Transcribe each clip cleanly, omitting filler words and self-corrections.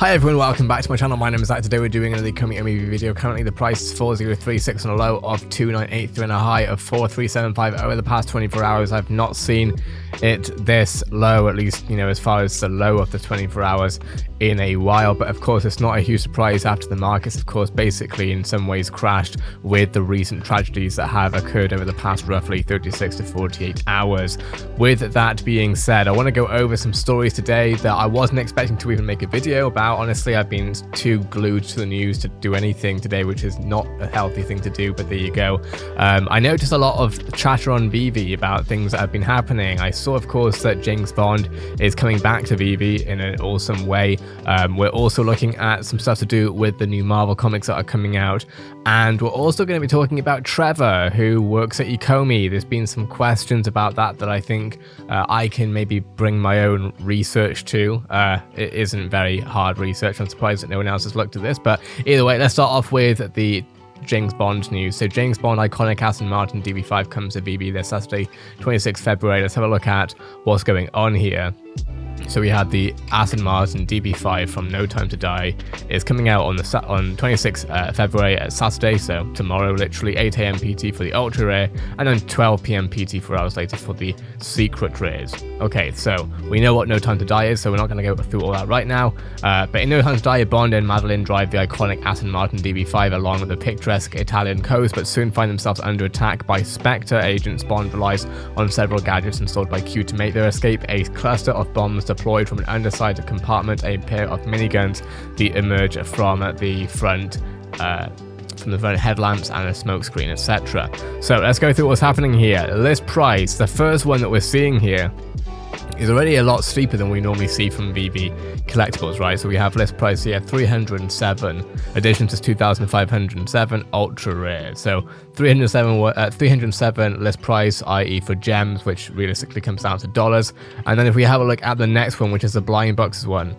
Hi everyone, welcome back to my channel. My name is Zach. Today we're doing another ECOMI VeVe video. Currently the price is 4036 on a low of 2983 and a high of 4375 over the past 24 hours. I've not seen it this low, at least, as far as the low of the 24 hours in a while. But of course, it's not a huge surprise after the markets, of course, basically in some ways crashed with the recent tragedies that have occurred over the past roughly 36 to 48 hours. With that being said, I want to go over some stories today that I wasn't expecting to even make a video about. Honestly, I've been too glued to the news to do anything today, which is not a healthy thing to do, but there you go. I noticed a lot of chatter on VeVe about things that have been happening. I saw, of course, that James Bond is coming back to VeVe in an awesome way. We're also looking at some stuff to do with the new Marvel comics that are coming out, and we're also going to be talking about Trevor, who works at ECOMI. There's been some questions about that I think I can maybe bring my own research to. It isn't very hard research. I'm surprised that no one else has looked at this, but either way, let's start off with the James Bond news. So James Bond iconic Aston Martin DB5 comes to VeVe this Saturday, 26th February. Let's have a look at what's going on here. So we had the Aston Martin DB5 from No Time to Die. It's coming out on 26th February at Saturday, so tomorrow, literally 8 AM PT for the ultra rare, and then 12 PM PT 4 hours later for the secret rares. Okay, so we know what No Time to Die is, so we're not going to go through all that right now. But in No Time to Die, Bond and Madeline drive the iconic Aston Martin DB5 along the picturesque Italian coast, but soon find themselves under attack by Spectre agents. Bond relies on several gadgets installed by Q to make their escape. A cluster of bombs deployed from an underside compartment, a pair of miniguns emerge from the front headlamps and a smoke screen, etc. So let's go through what's happening here. List price, the first one that we're seeing here, is already a lot steeper than we normally see from VeVe collectibles, right? So we have list price here 307, editions is 2,507, ultra rare. So 307 list price, i.e. for gems, which realistically comes down to dollars. And then if we have a look at the next one, which is the blind boxes one,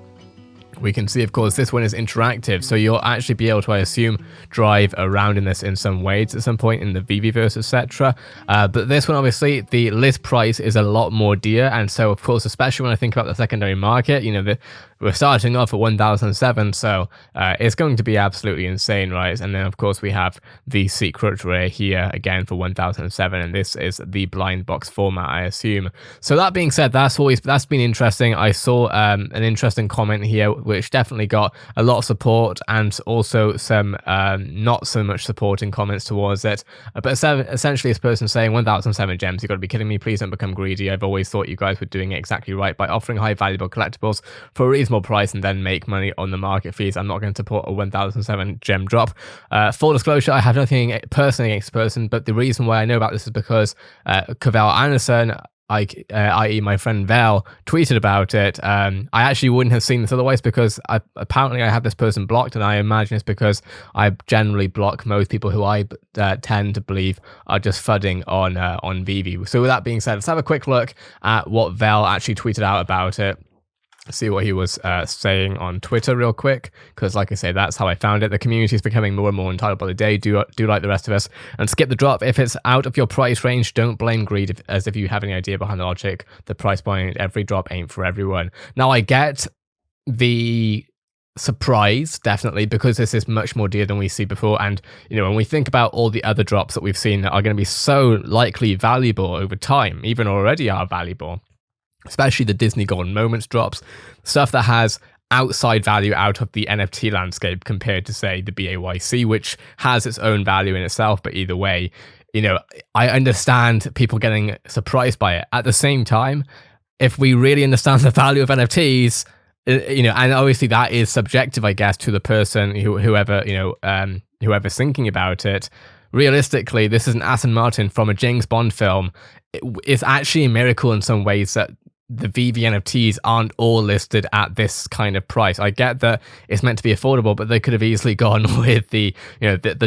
we can see, of course, this one is interactive, so you'll actually be able to, I assume, drive around in this in some ways at some point in the VeVeverse, etc. But this one, obviously, the list price is a lot more dear, and so, of course, especially when I think about the secondary market, we're starting off at 1,007, so it's going to be absolutely insane, right? And then, of course, we have the secret rare here, again, for 1,007, and this is the blind box format, I assume. So that being said, that's been interesting. I saw an interesting comment here, which definitely got a lot of support and also some not so much supporting comments towards it. But essentially, this person saying 1,007 gems, you've got to be kidding me, please don't become greedy. I've always thought you guys were doing it exactly right by offering high valuable collectibles for a reasonable price and then make money on the market fees. I'm not going to support a 1,007 gem drop. Full disclosure, I have nothing personally against the person, but the reason why I know about this is because Cavell Anderson, i.e. my friend Val, tweeted about it. I actually wouldn't have seen this otherwise because apparently I have this person blocked, and I imagine it's because I generally block most people who I tend to believe are just fudding on VeVe. So with that being said, let's have a quick look at what Val actually tweeted out about it. See what he was saying on Twitter real quick, because like I say, that's how I found it. The community is becoming more and more entitled by the day. Do like the rest of us and skip the drop if it's out of your price range. Don't blame greed as if you have any idea behind the logic. The price point, every drop ain't for everyone. Now I get the surprise, definitely, because this is much more dear than we see before, and when we think about all the other drops that we've seen that are going to be so likely valuable over time, even already are valuable, especially the Disney Golden Moments drops, stuff that has outside value out of the NFT landscape compared to, say, the BAYC, which has its own value in itself. But either way, I understand people getting surprised by it. At the same time, if we really understand the value of NFTs, and obviously that is subjective, I guess, to the person, whoever's thinking about it. Realistically, this is an Aston Martin from a James Bond film. It's actually a miracle in some ways that the VeVe NFTs aren't all listed at this kind of price. I get that it's meant to be affordable, but they could have easily gone with the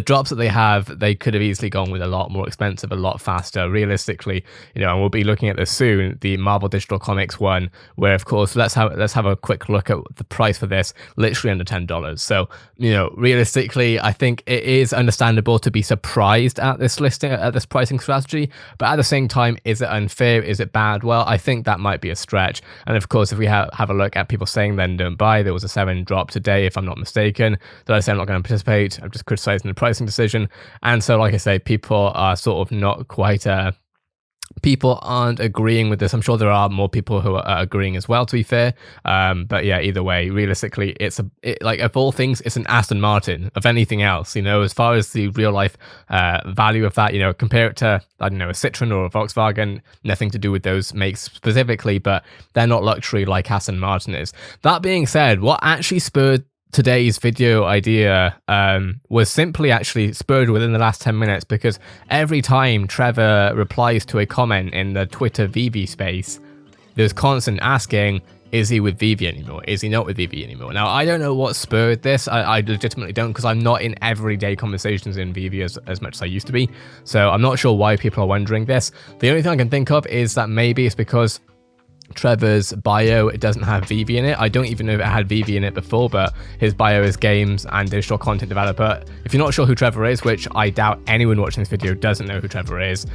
drops that they have. They could have easily gone with a lot more expensive, a lot faster. Realistically, and we'll be looking at this soon. The Marvel Digital Comics one, where of course let's have a quick look at the price for this. Literally under $10. So realistically, I think it is understandable to be surprised at this listing, at this pricing strategy. But at the same time, is it unfair? Is it bad? Well, I think that might be a stretch. And of course, if we have a look at people saying then don't buy, there was a 7 drop today, if I'm not mistaken, that I say I'm not going to participate. I'm just criticizing the pricing decision. And so, like I say, people are sort of not quite people aren't agreeing with this. I'm sure there are more people who are agreeing as well, to be fair. But yeah, either way, realistically, like of all things, it's an Aston Martin of anything else, you know, as far as the real life value of that, you know, compare it to, I don't know, a Citroen or a Volkswagen, nothing to do with those makes specifically, but they're not luxury like Aston Martin is. That being said, what actually spurred today's video idea was simply actually spurred within the last 10 minutes, because every time Trevor replies to a comment in the Twitter VeVe space, there's constant asking, is he with VeVe anymore? Is he not with VeVe anymore? Now, I don't know what spurred this. I legitimately don't, because I'm not in everyday conversations in VeVe as much as I used to be. So I'm not sure why people are wondering this. The only thing I can think of is that maybe it's because Trevor's bio, it doesn't have VeVe in it. I don't even know if it had VeVe in it before, but his bio is games and digital content developer. If you're not sure who Trevor is, which I doubt anyone watching this video doesn't know who Trevor is,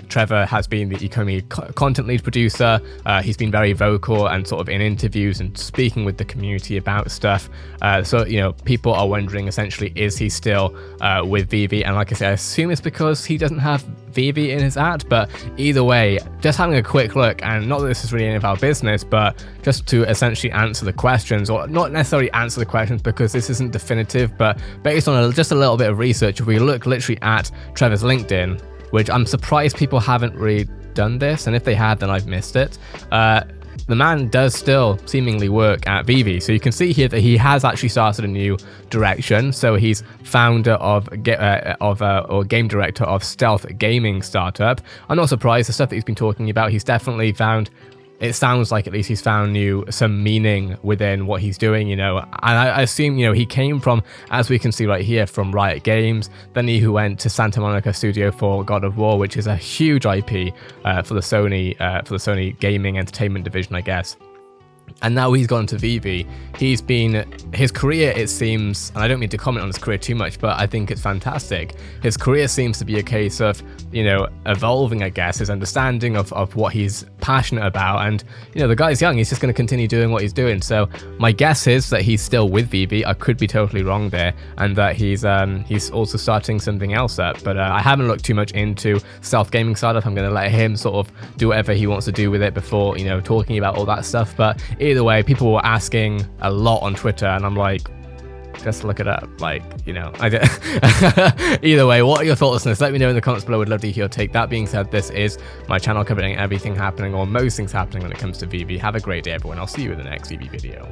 Trevor has been the ECOMI content lead producer. He's been very vocal and sort of in interviews and speaking with the community about stuff. So, you know, people are wondering essentially, is he still with VeVe? And like I said, I assume it's because he doesn't have VeVe in his ad, but either way, just having a quick look, and not that this is really any of our business, but just to essentially answer the questions, or not necessarily answer the questions because this isn't definitive, but based on just a little bit of research, if we look literally at Trevor's LinkedIn, which I'm surprised people haven't really done this, and if they have, then I've missed it. The man does still seemingly work at VeVe, so you can see here that he has actually started a new direction. So he's founder or game director of Stealth Gaming startup. I'm not surprised. The stuff that he's been talking about, he's definitely found. It sounds like at least he's found some meaning within what he's doing, you know. And I assume, you know, he came from, as we can see right here, from Riot Games. Then he went to Santa Monica Studio for God of War, which is a huge IP for the Sony gaming entertainment division, I guess. And now he's gone to VeVe. His career, it seems, and I don't mean to comment on his career too much, but I think it's fantastic. His career seems to be a case of, you know, evolving, I guess, his understanding of what he's passionate about. And, you know, the guy's young, he's just going to continue doing what he's doing. So my guess is that he's still with VeVe. I could be totally wrong there, and that he's also starting something else up. But I haven't looked too much into Stealth Gaming startup. I'm going to let him sort of do whatever he wants to do with it before, you know, talking about all that stuff. But either way, people were asking a lot on Twitter, and I'm like, just look it up. Like, you know, either way, what are your thoughts on this? Let me know in the comments below. Would love to hear your take. That being said, this is my channel covering everything happening, or most things happening when it comes to VeVe. Have a great day, everyone. I'll see you in the next VeVe video.